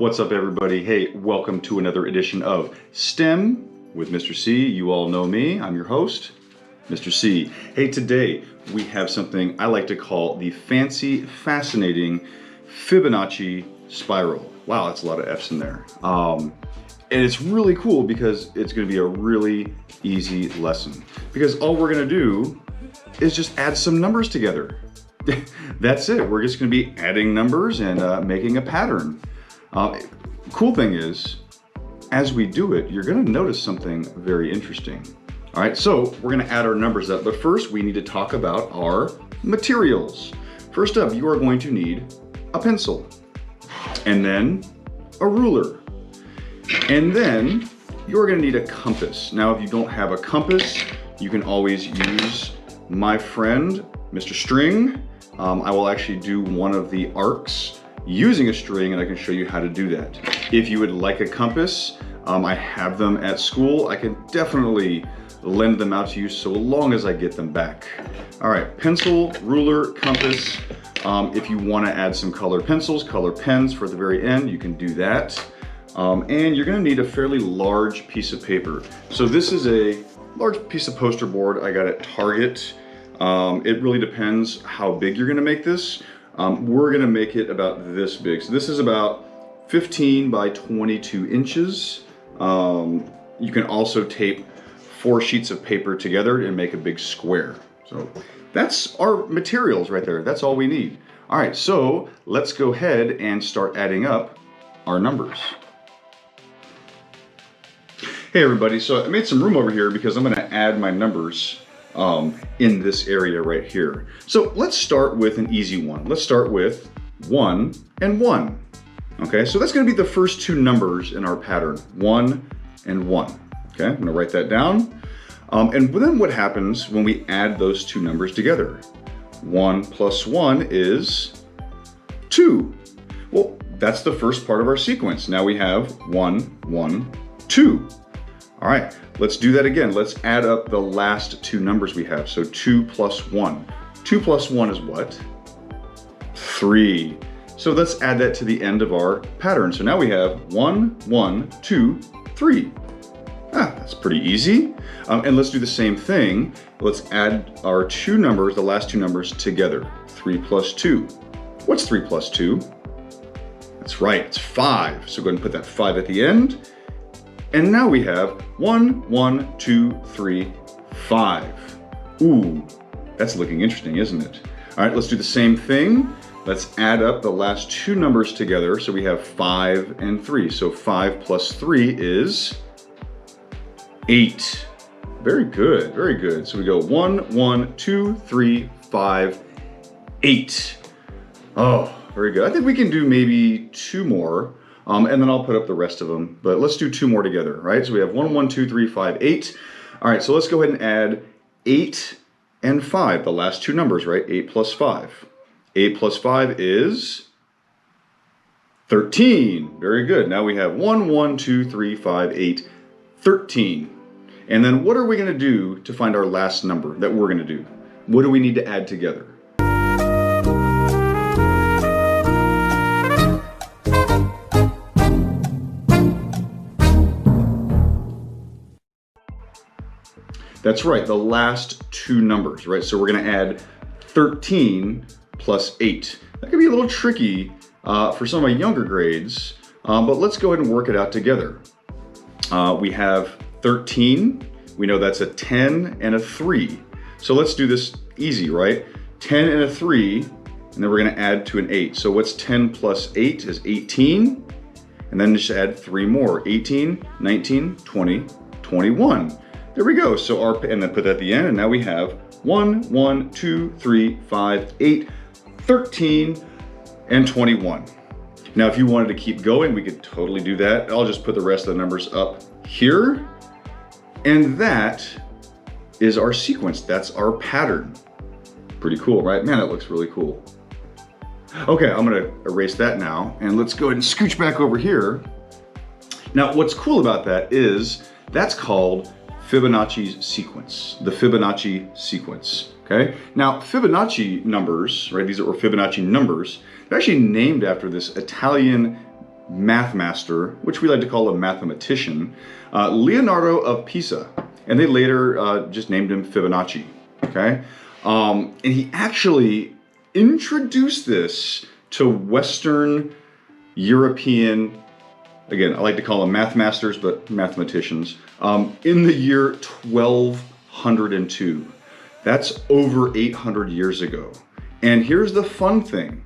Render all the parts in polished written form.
What's up, everybody? Hey, welcome to another edition of STEM with Mr. C. You all know me. I'm your host, Mr. C. Hey, today we have something I like to call the Fancy Fascinating Fibonacci Spiral. Wow, that's a lot of F's in there. And it's really cool because it's going to be a really easy lesson. Because all we're going to do is just add some numbers together. That's it. We're just going to be adding numbers and making a pattern. Cool thing is, as we do it, you're going to notice something very interesting. All right, so we're going to add our numbers up, but first we need to talk about our materials. First up, you are going to need a pencil, and then a ruler, and then you're going to need a compass. Now, if you don't have a compass, you can always use my friend, Mr. String. I will actually do one of the arcs using a string, and I can show you how to do that. If you would like a compass, I have them at school. I can definitely lend them out to you so long as I get them back. All right, pencil, ruler, compass. If you want to add some colored pencils, color pens for the very end, you can do that. And you're going to need a fairly large piece of paper. So this is a large piece of poster board I got at Target. It really depends how big you're going to make this. We're going to make it about this big. So this is about 15 by 22 inches. You can also tape 4 sheets of paper together and make a big square. So that's our materials right there. That's all we need. All right, so let's go ahead and start adding up our numbers. Hey everybody, so I made some room over here because I'm going to add my numbers in this area right here. So let's start with an easy one. Let's start with 1 and 1. Okay, so that's going to be the first 2 numbers in our pattern, 1 and 1. Okay, I'm going to write that down. And then what happens when we add those 2 numbers together? 1 plus 1 is 2. Well, that's the first part of our sequence. Now we have 1, 1, 2. All right, let's do that again. Let's add up the last 2 numbers we have. So 2 plus 1. 2 plus 1 is what? 3. So let's add that to the end of our pattern. So now we have 1, 1, 2, 3. That's pretty easy. And let's do the same thing. Let's add our 2 numbers, the last 2 numbers together. 3 plus 2. What's 3 plus 2? That's right, it's 5. So go ahead and put that 5 at the end. And now we have 1, 1, 2, 3, 5. Ooh, that's looking interesting, isn't it? All right, let's do the same thing. Let's add up the last 2 numbers together. So we have 5 and 3. So 5 plus 3 is 8. Very good, very good. So we go 1, 1, 2, 3, 5, 8. Oh, very good. I think we can do maybe 2 more. And then I'll put up the rest of them, but let's do 2 more together, right? So we have 1, 1, 2, 3, 5, 8. All right, so let's go ahead and add 8 and 5, the last 2 numbers, right? 8 plus 5. 8 plus 5 is 13. Very good. Now we have 1, 1, 2, 3, 5, 8, 13. And then what are we going to do to find our last number that we're going to do? What do we need to add together? That's right, the last 2 numbers, right? So we're going to add 13 plus 8. That could be a little tricky for some of my younger grades, but let's go ahead and work it out together. We have 13. We know that's a 10 and a 3. So let's do this easy, right? 10 and a 3, and then we're going to add to an 8. So what's 10 plus 8 is 18. And then just add 3 more, 18, 19, 20, 21. There we go. So and then put that at the end, and now we have 1, 1, 2, 3, 5, 8, 13, and 21. Now, if you wanted to keep going, we could totally do that. I'll just put the rest of the numbers up here. And that is our sequence. That's our pattern. Pretty cool, right? Man, that looks really cool. Okay, I'm gonna erase that now, and let's go ahead and scooch back over here. Now, what's cool about that is that's called Fibonacci's sequence, the Fibonacci sequence, okay? Now, Fibonacci numbers, right, these are Fibonacci numbers, they're actually named after this Italian math master, which we like to call a mathematician, Leonardo of Pisa, and they later just named him Fibonacci, okay? And he actually introduced this to Western European, again, I like to call them math masters, but mathematicians, in the year 1202. That's over 800 years ago. And here's the fun thing.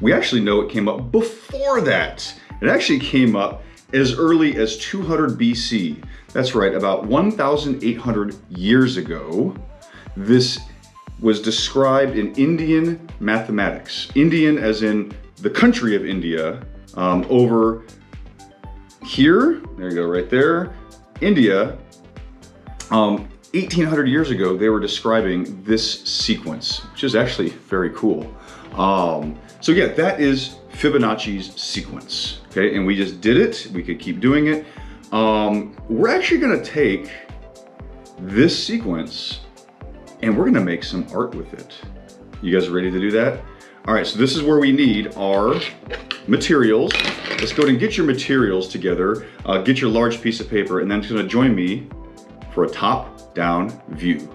We actually know it came up before that. It actually came up as early as 200 BC. That's right, about 1,800 years ago. This was described in Indian mathematics. Indian as in the country of India, over here, there you go, right there, India, 1,800 years ago, they were describing this sequence, which is actually very cool. So yeah, that is Fibonacci's sequence, okay? And we just did it, we could keep doing it. We're actually gonna take this sequence and we're gonna make some art with it. You guys ready to do that? All right, so this is where we need our materials. Let's go ahead and get your materials together, get your large piece of paper, and then it's gonna join me for a top-down view.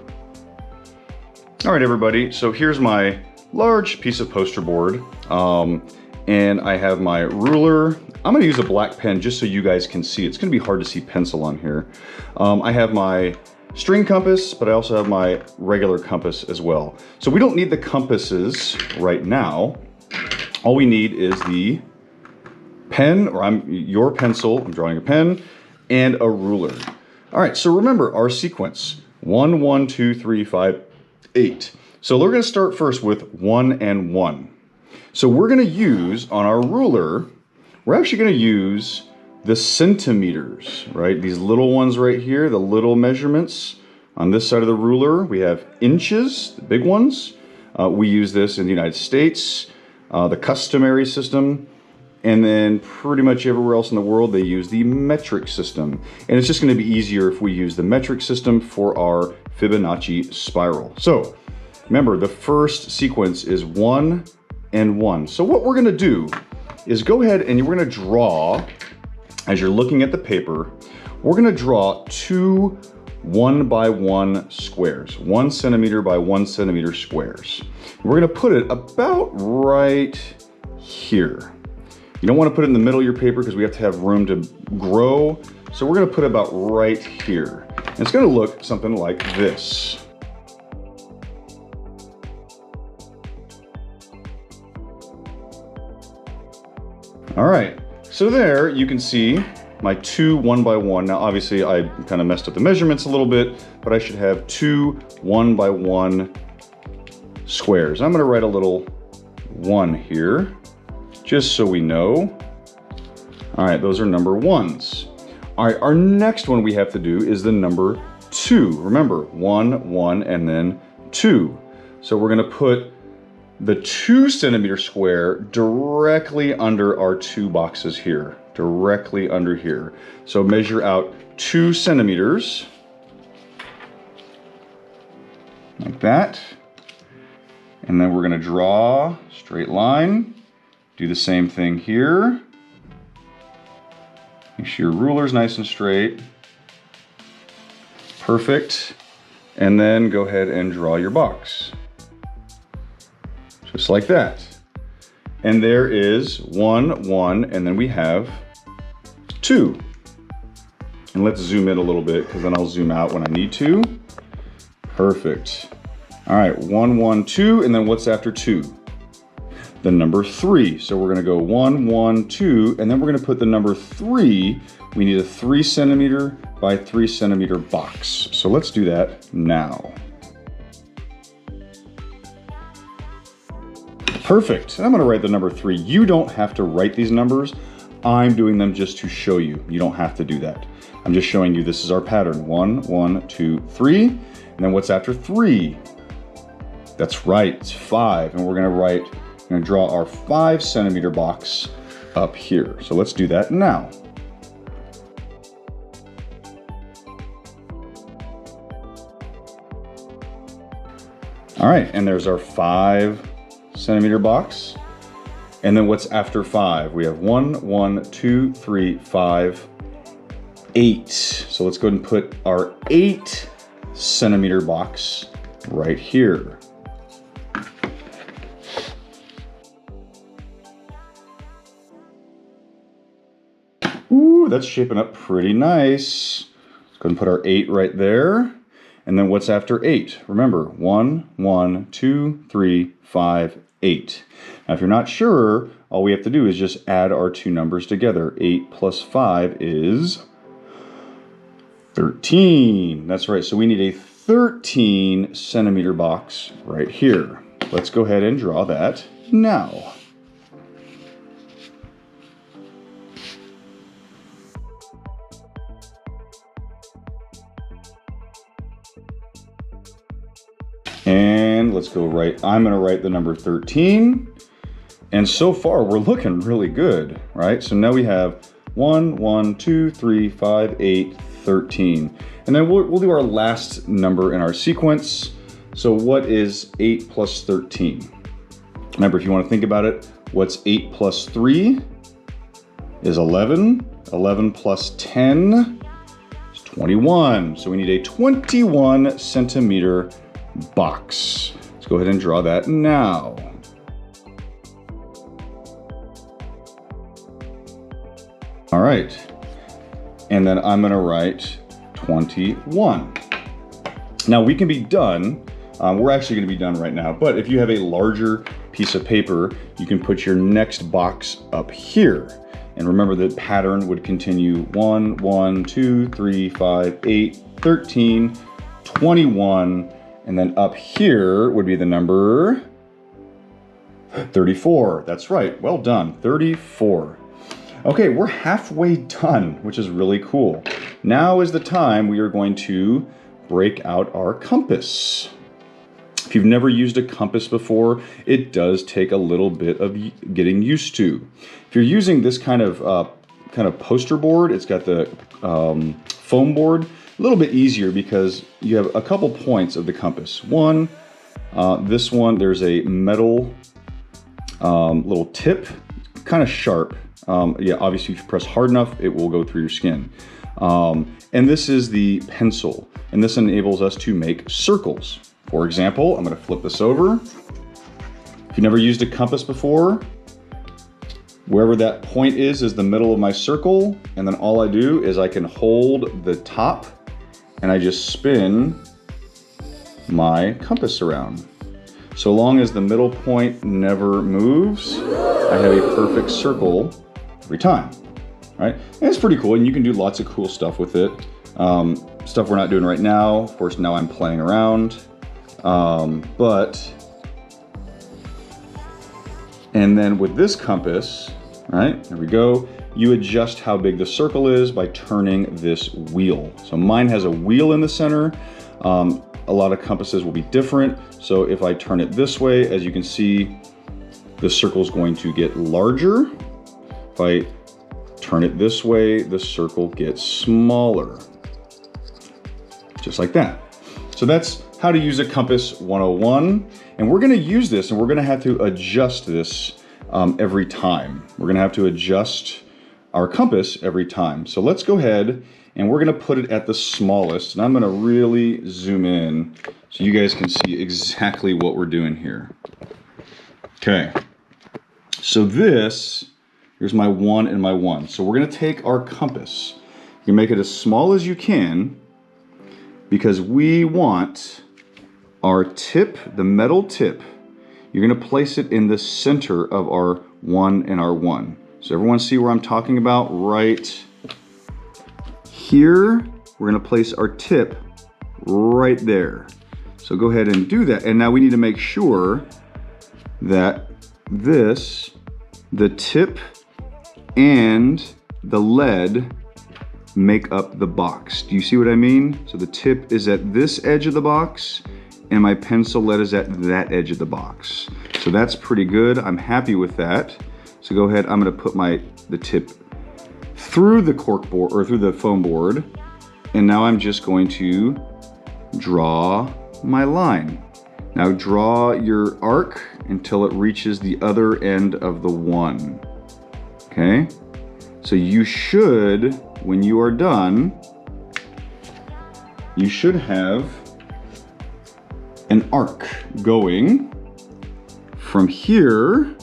All right, everybody, so here's my large piece of poster board, and I have my ruler. I'm gonna use a black pen just so you guys can see. It's gonna be hard to see pencil on here. I have my string compass, but I also have my regular compass as well. So we don't need the compasses right now. All we need is the pen, or your pencil, I'm drawing a pen, and a ruler. All right, so remember our sequence, 1, 1, 2, 3, 5, 8. So we're gonna start first with 1 and 1. So we're gonna use, on our ruler, we're actually gonna use the centimeters, right? These little ones right here, the little measurements. On this side of the ruler, we have inches, the big ones. We use this in the United States, the customary system, and then pretty much everywhere else in the world, they use the metric system. And it's just gonna be easier if we use the metric system for our Fibonacci spiral. So remember, the first sequence is 1 and 1. So what we're gonna do is go ahead and we're gonna draw, as you're looking at the paper, we're gonna draw 2 1x1 squares, 1 centimeter by 1 centimeter squares. We're gonna put it about right here. You don't want to put it in the middle of your paper because we have to have room to grow. So we're going to put it about right here. And it's going to look something like this. All right, so there you can see my 2 1x1. Now obviously I kind of messed up the measurements a little bit, but I should have 2 1x1 squares. I'm going to write a little 1 here, just so we know. All right, those are number 1s. All right, our next one we have to do is the number 2. Remember, 1, 1, and then 2. So we're gonna put the 2 centimeter square directly under our 2 boxes here, directly under here. So measure out 2 centimeters, like that. And then we're gonna draw a straight line. Do the same thing here. Make sure your ruler's nice and straight. Perfect. And then go ahead and draw your box. Just like that. And there is 1, 1, and then we have 2. And let's zoom in a little bit because then I'll zoom out when I need to. Perfect. All right, 1, 1, 2, and then what's after 2? The number 3. So we're gonna go 1, 1, 2, and then we're gonna put the number 3. We need a 3 centimeter by 3 centimeter box. So let's do that now. Perfect. And I'm gonna write the number 3. You don't have to write these numbers. I'm doing them just to show you. You don't have to do that. I'm just showing you this is our pattern. 1, 1, 2, 3. And then what's after 3? That's right, it's 5. And we're gonna draw our 5 centimeter box up here. So let's do that now. All right, and there's our 5 centimeter box. And then what's after 5? We have 1, 1, 2, 3, 5, 8. So let's go ahead and put our 8 centimeter box right here. Ooh, that's shaping up pretty nice. Let's go ahead and put our 8 right there. And then what's after 8? Remember, 1, 1, 2, 3, 5, 8. Now, if you're not sure, all we have to do is just add our two numbers together. 8 plus 5 is 13. That's right, so we need a 13 centimeter box right here. Let's go ahead and draw that now. And let's go I'm gonna write the number 13. And so far we're looking really good, right? So now we have 1, 1, 2, 3, 5, 8, 13. And then we'll do our last number in our sequence. So what is 8 plus 13? Remember, if you want to think about it, what's 8 plus 3 is 11. 11 plus 10 is 21. So we need a 21 centimeter box. Let's go ahead and draw that now. All right, and then I'm gonna write 21. Now we can be done, we're actually gonna be done right now, but if you have a larger piece of paper, you can put your next box up here. And remember, the pattern would continue 1, 1, 2, 3, 5, 8, 13, 21, and then up here would be the number 34. That's right, well done, 34. Okay, we're halfway done, which is really cool. Now is the time we are going to break out our compass. If you've never used a compass before, it does take a little bit of getting used to. If you're using this kind of poster board, it's got the foam board, a little bit easier because you have a couple points of the compass. One, this one, there's a metal little tip, kind of sharp. Yeah, obviously if you press hard enough, it will go through your skin. And this is the pencil, and this enables us to make circles. For example, I'm going to flip this over. If you've never used a compass before, wherever that point is the middle of my circle, and then all I do is I can hold the top and I just spin my compass around. So long as the middle point never moves, I have a perfect circle every time, right? And it's pretty cool, and you can do lots of cool stuff with it. Stuff we're not doing right now. Of course, now I'm playing around. And then with this compass, right, there we go, you adjust how big the circle is by turning this wheel. So mine has a wheel in the center. A lot of compasses will be different. So if I turn it this way, as you can see, the circle is going to get larger. If I turn it this way, the circle gets smaller. Just like that. So that's how to use a compass 101. And we're gonna use this, and we're gonna have to adjust this every time. We're gonna have to adjust our compass every time. So let's go ahead and we're gonna put it at the smallest, and I'm gonna really zoom in so you guys can see exactly what we're doing here. Okay, so here's my 1 and my 1. So we're gonna take our compass. You can make it as small as you can because we want our tip, the metal tip, you're gonna place it in the center of our 1 and our 1. So everyone see where I'm talking about? Right here, we're gonna place our tip right there. So go ahead and do that. And now we need to make sure that the tip and the lead make up the box. Do you see what I mean? So the tip is at this edge of the box and my pencil lead is at that edge of the box. So that's pretty good. I'm happy with that. So go ahead, I'm gonna put the tip through the cork board or through the foam board. And now I'm just going to draw my line. Now draw your arc until it reaches the other end of the 1. Okay? So you should, when you are done, you should have an arc going from here,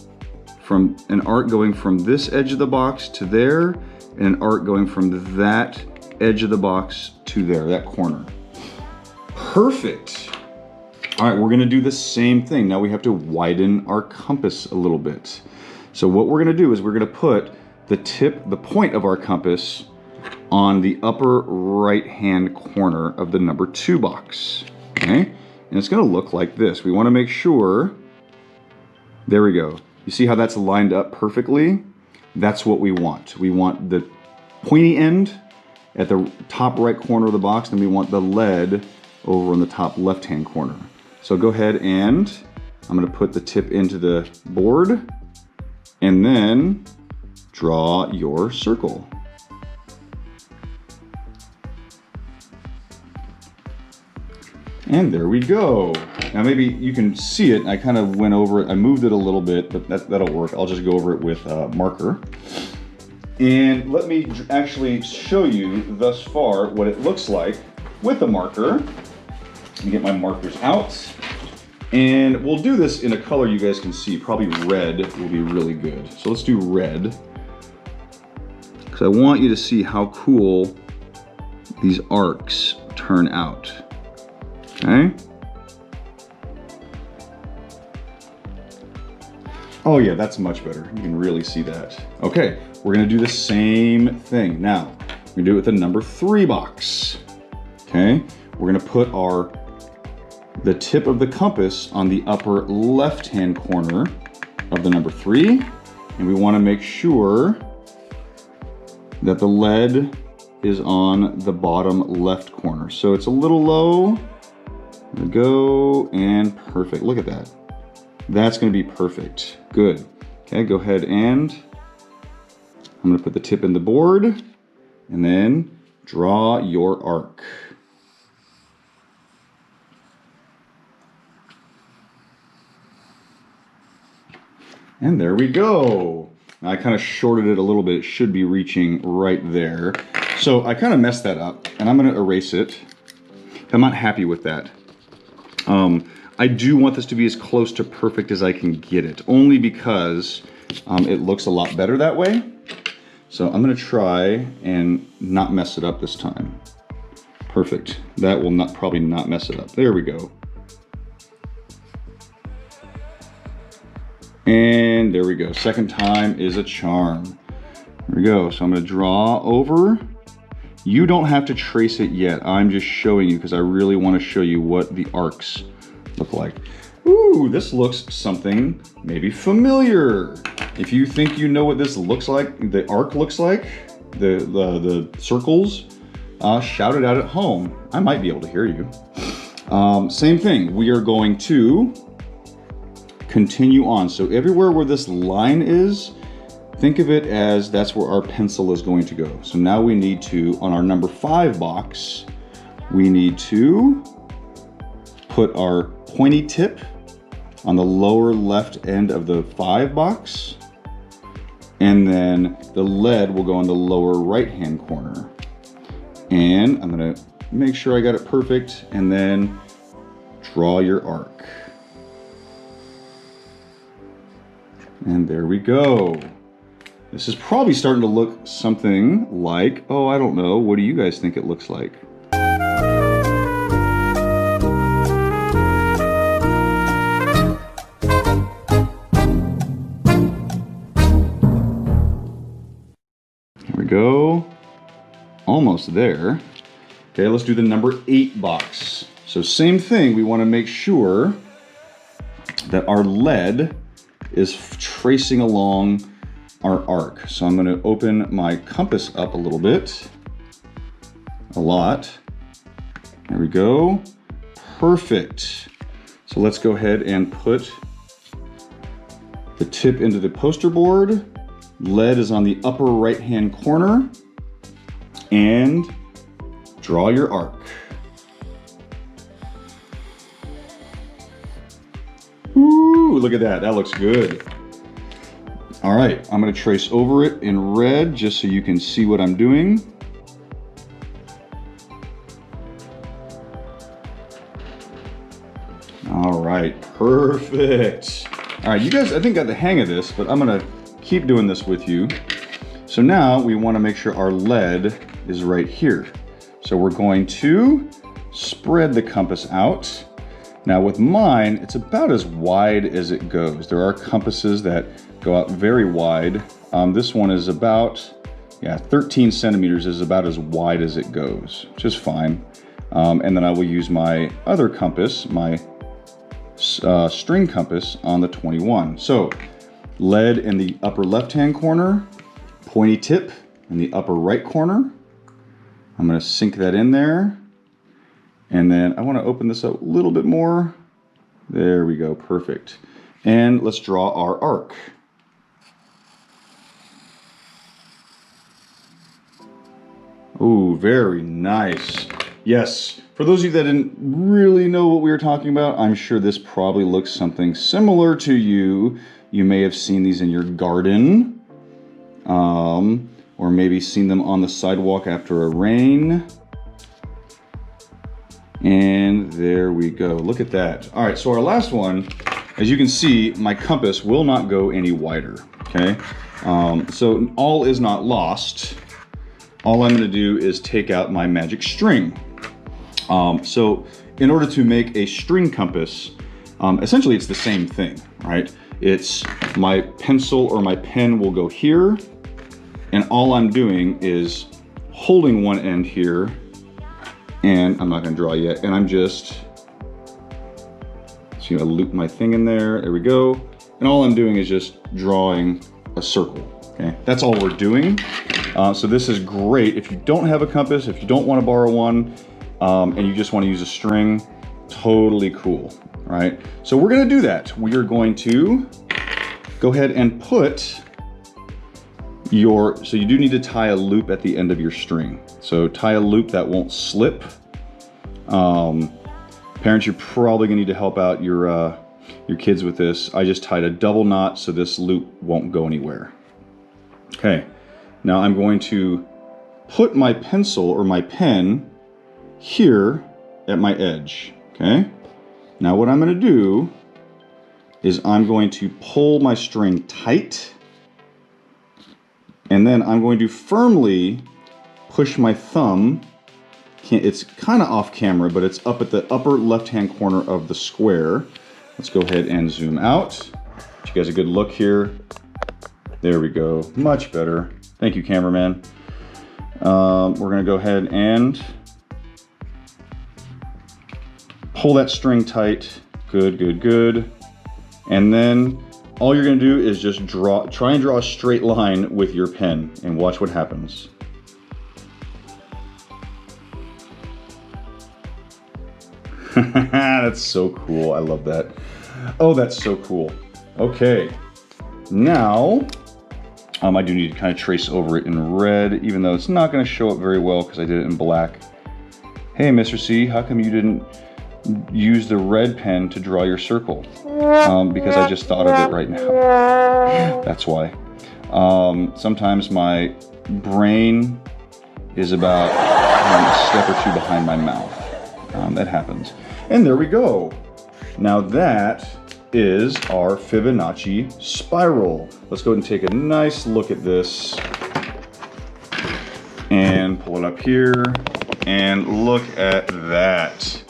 from an arc going from this edge of the box to there, and an arc going from that edge of the box to there, that corner. Perfect. All right, we're gonna do the same thing. Now we have to widen our compass a little bit. So what we're gonna do is we're gonna put the point of our compass on the upper right-hand corner of the number 2 box, okay? And it's gonna look like this. We wanna make sure, there we go. You see how that's lined up perfectly? That's what we want. We want the pointy end at the top right corner of the box, and we want the lead over in the top left-hand corner. So go ahead and I'm gonna put the tip into the board and then draw your circle. And there we go. Now maybe you can see it. I kind of went over it. I moved it a little bit, but that'll work. I'll just go over it with a marker. And let me actually show you thus far what it looks like with a marker. Let me get my markers out. And we'll do this in a color you guys can see. Probably red will be really good. So let's do red. Because I want you to see how cool these arcs turn out. Okay? Oh yeah, that's much better. You can really see that. Okay, we're gonna do the same thing. Now, we're gonna do it with the number 3 box. Okay, we're gonna put the tip of the compass on the upper left-hand corner of the number 3, and we wanna make sure that the lead is on the bottom left corner. So it's a little low. There we go, and perfect. Look at that. That's gonna be perfect. Good. Okay, go ahead and I'm gonna put the tip in the board and then draw your arc. And there we go. I kind of shorted it a little bit. It should be reaching right there. So I kind of messed that up and I'm gonna erase it. I'm not happy with that. I do want this to be as close to perfect as I can get it, only because it looks a lot better that way. So I'm gonna try and not mess it up this time. Perfect. That will probably not mess it up. There we go. And there we go. Second time is a charm. There we go. So I'm gonna draw over. You don't have to trace it yet. I'm just showing you because I really want to show you what the arcs look like. Ooh, this looks something maybe familiar. If you think you know what this looks like, the arc looks like, the circles, shout it out at home. I might be able to hear you. Same thing, we are going to continue on. So everywhere where this line is, think of it as that's where our pencil is going to go. So now we need to, on our number 5 box, we need to put our pointy tip on the lower left end of the 5 box. And then the lead will go on the lower right-hand corner. And I'm gonna make sure I got it perfect and then draw your arc. And there we go. This is probably starting to look something like, oh, I don't know, what do you guys think it looks like? Here we go. Almost there. Okay, let's do the number 8 box. So same thing, we want to make sure that our lead is tracing along our arc. So I'm going to open my compass up a little bit, a lot. There we go. Perfect. So let's go ahead and put the tip into the poster board. Lead is on the upper right-hand corner, and draw your arc. look at that. That looks good. All right, I'm gonna trace over it in red just so you can see what I'm doing. All right, perfect. All right, you guys, I think, got the hang of this, but I'm gonna keep doing this with you. So now we wanna make sure our lead is right here. So we're going to spread the compass out. Now with mine, it's about as wide as it goes. There are compasses that go out very wide. This one is about, 13 centimeters is about as wide as it goes, which is fine. And then I will use my other compass, my string compass on the 21. So lead in the upper left-hand corner, pointy tip in the upper right corner. I'm gonna sink that in there. And then I wanna open this up a little bit more. There we go, perfect. And let's draw our arc. Ooh, very nice. Yes, for those of you that didn't really know what we were talking about, I'm sure this probably looks something similar to you. You may have seen these in your garden, or maybe seen them on the sidewalk after a rain. And there we go, look at that. All right, so our last one, as you can see, my compass will not go any wider, okay? So all is not lost. All I'm gonna do is take out my magic string. So in order to make a string compass, essentially it's the same thing, right? It's my pencil or my pen will go here, and all I'm doing is holding one end here, and I'm not gonna draw yet, and I'm just, so I loop my thing in there, there we go. And all I'm doing is just drawing a circle, okay? That's all we're doing. So this is great if you don't have a compass, if you don't want to borrow one, and you just want to use a string, totally cool, right? So we're going to do that. We are going to go ahead and put so you do need to tie a loop at the end of your string. So tie a loop that won't slip. Parents, you're probably going to need to help out your kids with this. I just tied a double knot so this loop won't go anywhere. Okay. Now I'm going to put my pencil or my pen here at my edge, okay? Now what I'm gonna do is I'm going to pull my string tight, and then I'm going to firmly push my thumb. It's kind of off camera, but it's up at the upper left-hand corner of the square. Let's go ahead and zoom out. Get you guys a good look here. There we go, much better. Thank you, cameraman. We're gonna go ahead and pull that string tight. Good, good, good. And then all you're gonna do is just try and draw a straight line with your pen and watch what happens. That's so cool, I love that. Oh, that's so cool. Okay, now, I do need to kind of trace over it in red, even though it's not going to show up very well because I did it in black. Hey, Mr. C, how come you didn't use the red pen to draw your circle? Because I just thought of it right now. That's why. Sometimes my brain is about a step or two behind my mouth. That happens. And there we go. Now that is our Fibonacci spiral. Let's go ahead and take a nice look at this and pull it up here and look at that.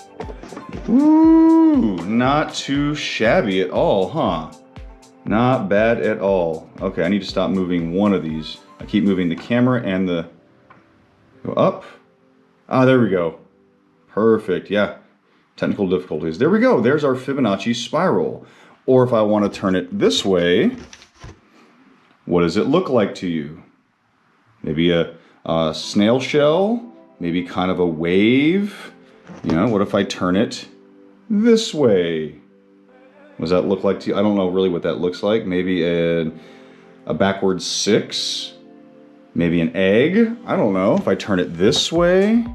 Ooh, not too shabby at all, huh? Not bad at all. Okay, I need to stop moving one of these. I keep moving the camera and the, go up. Ah, there we go. Perfect, yeah. Technical difficulties. There we go. There's our Fibonacci spiral. Or if I want to turn it this way, what does it look like to you? Maybe a snail shell, maybe kind of a wave. You know, what if I turn it this way? What does that look like to you? I don't know really what that looks like. Maybe a backwards 6, maybe an egg. I don't know. If I turn it this way,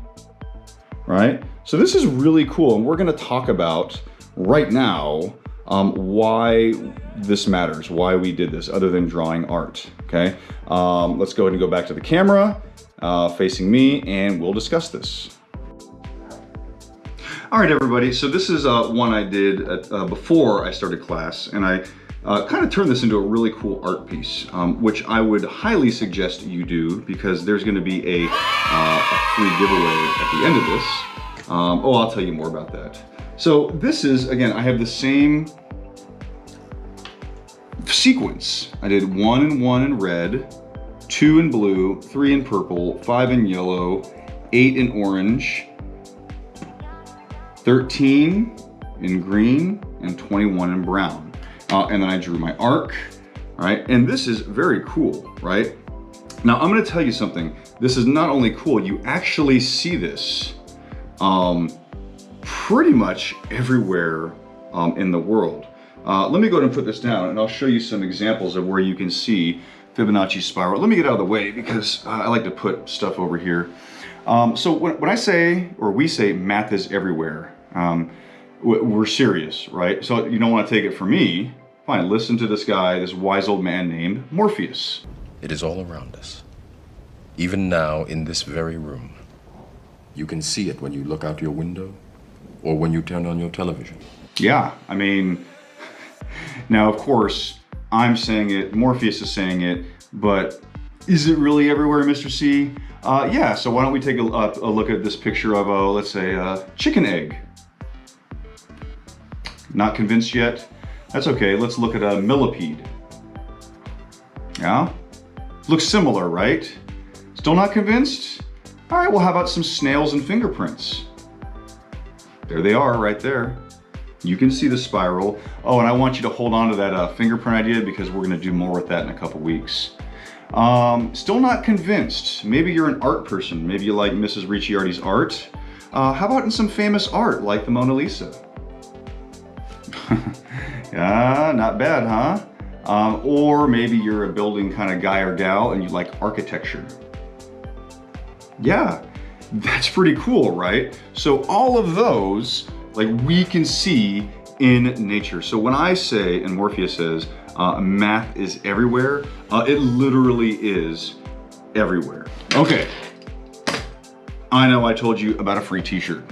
right? So this is really cool, and we're going to talk about right now why this matters, why we did this, other than drawing art, okay? Let's go ahead and go back to the camera, facing me, and we'll discuss this. All right, everybody, so this is one I did before I started class, and I kind of turned this into a really cool art piece, which I would highly suggest you do, because there's gonna be a free giveaway at the end of this. I'll tell you more about that. So this is, again, I have the same sequence. I did 1 and 1 in red, 2 in blue, 3 in purple, 5 in yellow, 8 in orange, 13 in green, and 21 in brown. And then I drew my arc, right? And this is very cool, right? Now I'm gonna tell you something. This is not only cool, you actually see this pretty much everywhere in the world. Let me go ahead and put this down, and I'll show you some examples of where you can see Fibonacci spiral. Let me get out of the way, because I like to put stuff over here. So when I say, or we say, math is everywhere, we're serious, right? So you don't want to take it from me. Fine, listen to this guy, this wise old man named Morpheus. It is all around us. Even now, in this very room. You can see it when you look out your window or when you turn on your television. Yeah, I mean, now of course, I'm saying it, Morpheus is saying it, but is it really everywhere, Mr. C? Yeah, so why don't we take a look at this picture of, let's say, a chicken egg. Not convinced yet? That's okay, let's look at a millipede. Yeah? Looks similar, right? Still not convinced? All right, well, how about some snails and fingerprints? There they are, right there. You can see the spiral. Oh, and I want you to hold on to that fingerprint idea, because we're gonna do more with that in a couple weeks. Still not convinced. Maybe you're an art person. Maybe you like Mrs. Ricciardi's art. How about in some famous art, like the Mona Lisa? Yeah, not bad, huh? Or maybe you're a building kind of guy or gal and you like architecture. Yeah, that's pretty cool, right? So all of those, like, we can see in nature. So when I say, and Morpheus says, math is everywhere, it literally is everywhere. Okay, I know I told you about a free t-shirt.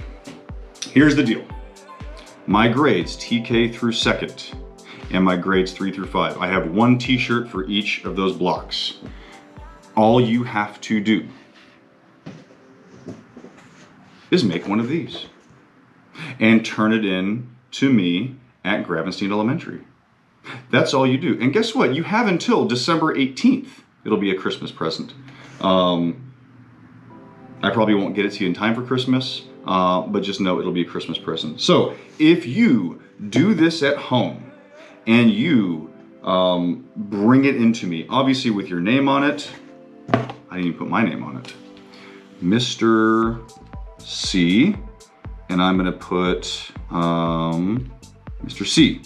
Here's the deal. My grades, TK through 2nd, and my grades 3 through 5. I have one t-shirt for each of those blocks. All you have to do is make one of these and turn it in to me at Gravenstein Elementary. That's all you do. And guess what? You have until December 18th. It'll be a Christmas present. I probably won't get it to you in time for Christmas, but just know it'll be a Christmas present. So if you do this at home and you bring it into me, obviously with your name on it, I didn't even put my name on it, Mr. C, and I'm gonna put Mr. C.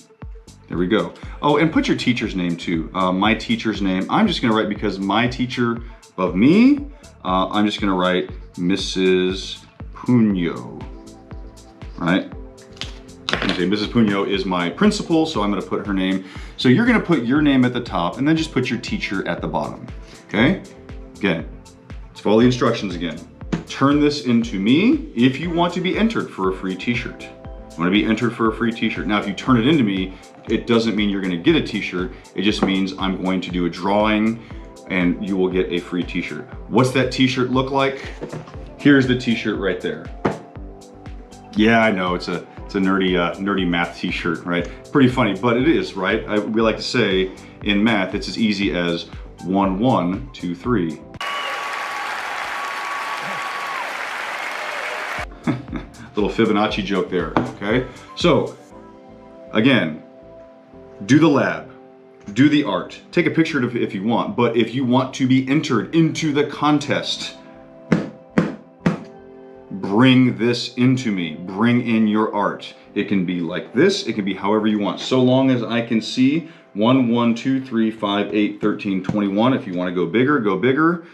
There we go. Oh, and put your teacher's name too. My teacher's name, I'm just gonna write, because my teacher above me, I'm just gonna write Mrs. Puno, right? Okay, Mrs. Puno is my principal, so I'm gonna put her name. So you're gonna put your name at the top and then just put your teacher at the bottom, okay? Again, let's follow the instructions again. Turn this into me if you want to be entered for a free t-shirt. I want to be entered for a free t-shirt. Now, if you turn it into me, it doesn't mean you're gonna get a t-shirt. It just means I'm going to do a drawing and you will get a free t-shirt. What's that t-shirt look like? Here's the t-shirt right there. Yeah, I know, it's a nerdy math t-shirt, right? Pretty funny, but it is, right? We like to say in math, it's as easy as 1, 1, 2, 3. Little Fibonacci joke there, okay? So, again, do the lab, do the art, take a picture of it if you want, but if you want to be entered into the contest, bring this into me, bring in your art. It can be like this, it can be however you want, so long as I can see 1, 1, 2, 3, 5, 8, 13, 21. If you want to go bigger,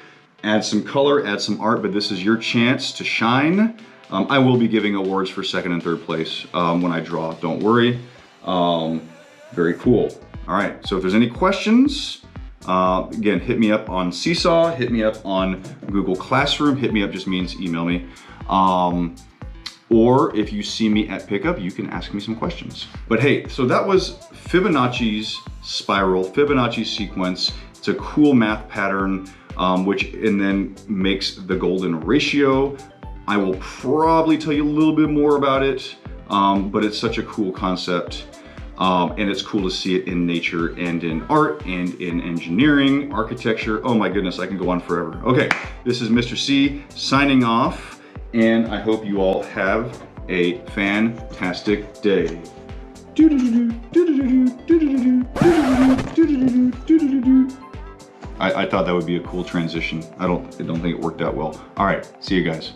add some color, add some art, but this is your chance to shine. I will be giving awards for 2nd and 3rd place when I draw, don't worry. Very cool. All right, so if there's any questions, again, hit me up on Seesaw, hit me up on Google Classroom, hit me up just means email me. Or if you see me at pickup, you can ask me some questions. But hey, so that was Fibonacci's spiral, Fibonacci sequence. It's a cool math pattern, and then makes the golden ratio. I will probably tell you a little bit more about it, but it's such a cool concept. And it's cool to see it in nature and in art and in engineering, architecture. Oh my goodness, I can go on forever. Okay, this is Mr. C signing off, and I hope you all have a fantastic day. I thought that would be a cool transition. I don't think it worked out well. All right, see you guys.